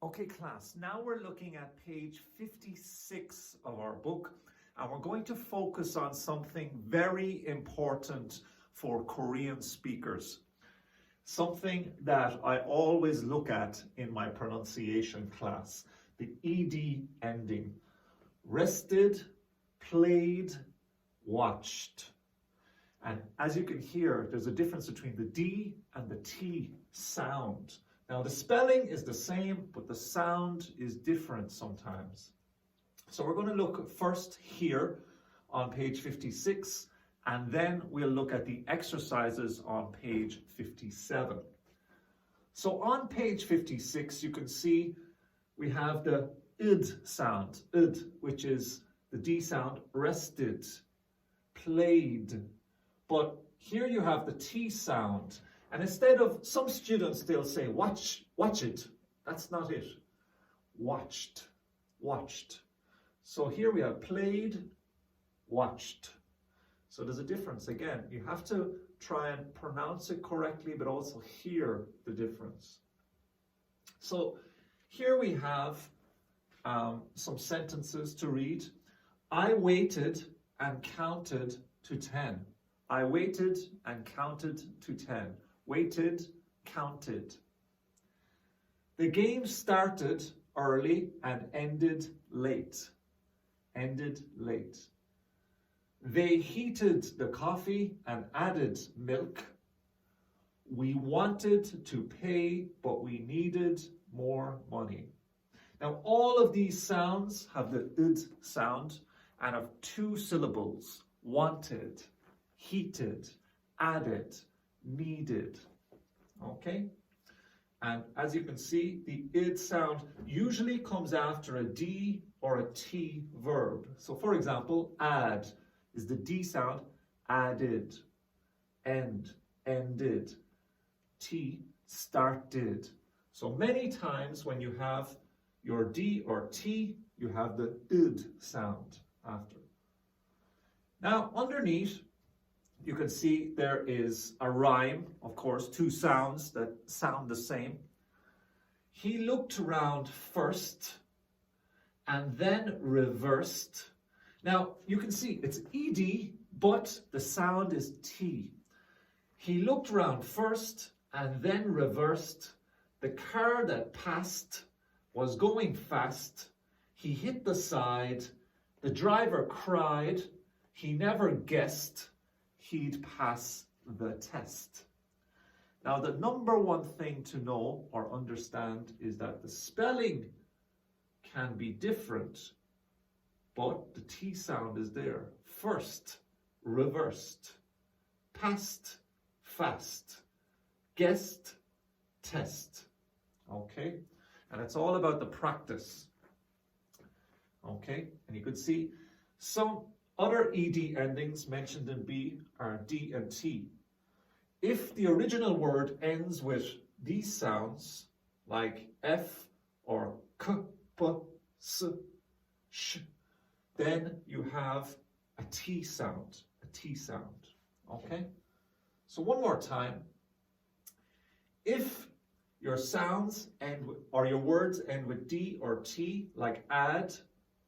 Okay, class, now we're looking at page 56 of our book, and we're going to focus on something very important for Korean speakers. Something that I always look at in my pronunciation class, the ED ending. Rested, played, watched. And as you can hear, there's a difference between the D and the T sound. Now the spelling is the same, but the sound is different sometimes. So we're going to look first here on page 56, and then we'll look at the exercises on page 57. So on page 56, you can see we have the id sound, id, which is the D sound, rested, played. But here you have the T sound. And instead of, some students, they'll say, watch it. That's not it. Watched, watched. So here we have played, watched. So there's a difference. Again, you have to try and pronounce it correctly, but also hear the difference. So here we have some sentences to read. I waited and counted to 10. I waited and counted to 10. Waited, counted. The game started early and ended late. Ended late. They heated the coffee and added milk. We wanted to pay, but we needed more money. Now, all of these sounds have the id sound and have two syllables. Wanted, heated, added, needed. Okay? And as you can see, the id sound usually comes after a D or a T verb. So for example, add is the D sound, added, end, ended, T, started. So many times when you have your D or T, you have the id sound after. Now underneath, you can see there is a rhyme, of course, two sounds that sound the same. He looked around first and then reversed. Now, you can see it's ED, but the sound is T. He looked around first and then reversed. The car that passed was going fast. He hit the side. The driver cried. He never guessed he'd pass the test. Now, the number one thing to know or understand is that the spelling can be different, but the T sound is there. First, reversed, past, fast, guessed, test. Okay? And it's all about the practice. Okay? And you could see some other ED endings mentioned in B are D and T. If the original word ends with these sounds, like F or K, P, S, Sh, then you have a T sound, okay? So one more time. If your sounds end with, or your words end with D or T, like add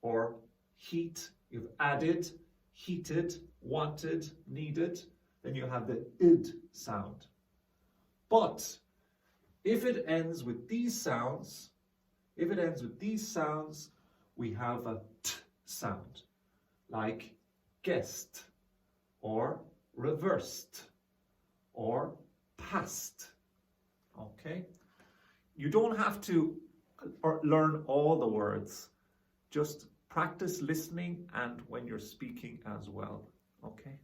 or heat, you've added, heated, wanted, needed, then you have the id sound. But if it ends with these sounds, we have a T sound, like guessed, or reversed, or past. Okay? You don't have to learn all the words. Just practice listening and when you're speaking as well. Okay?